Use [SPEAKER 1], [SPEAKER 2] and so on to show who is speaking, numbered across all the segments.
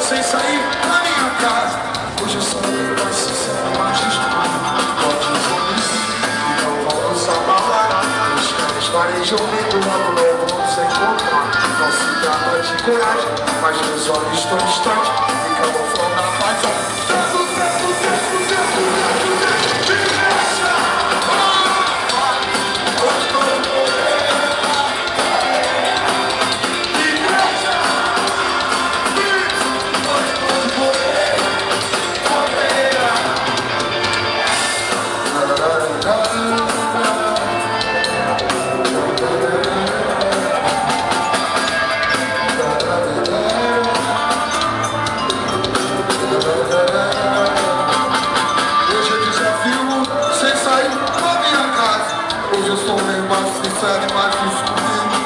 [SPEAKER 1] Sem sair da minha casa. Hoje eu sou mais sincero, mais destruído. Pode evoluir e não vamos só falar. Os caras farejam medo, logo vamos se encontrar. Não se trata de coragem, mas meus olhos estão distantes e camuflando a paisagem. Hoje eu sou meio mais sincero e mais descobrido.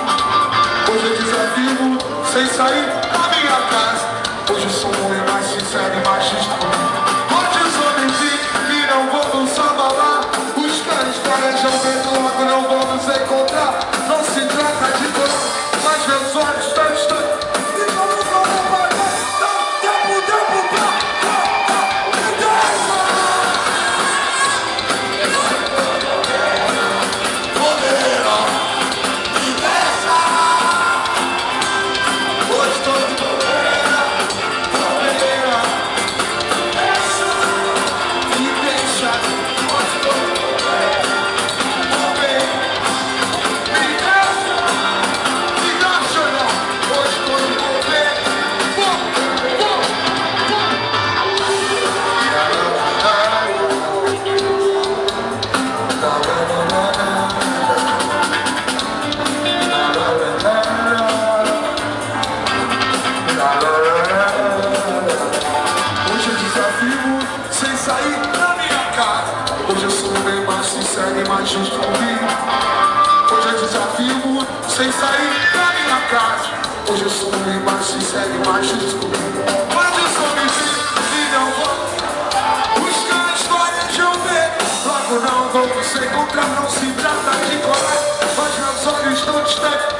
[SPEAKER 1] Hoje eu desafio sem sair da minha casa. Hoje eu sou meio mais sincero e mais descobrido. Hoje eu sou menti e não vou nos abalar. Os caras farejam vendo, logo não vamos encontrar. Não se trata de dor, mas meus olhos estão distantes. E vamos falar para sem sair da minha casa. Hoje eu sou bem mais sincero e mais justo comigo. Hoje eu desafio sem sair da minha casa. Hoje eu sou bem mais sincero e mais justo comigo. Hoje eu sou mentido e não vou. Os caras farejam medo, logo não vamos se encontrar. Não se trata de coragem, mas meus olhos estão distantes.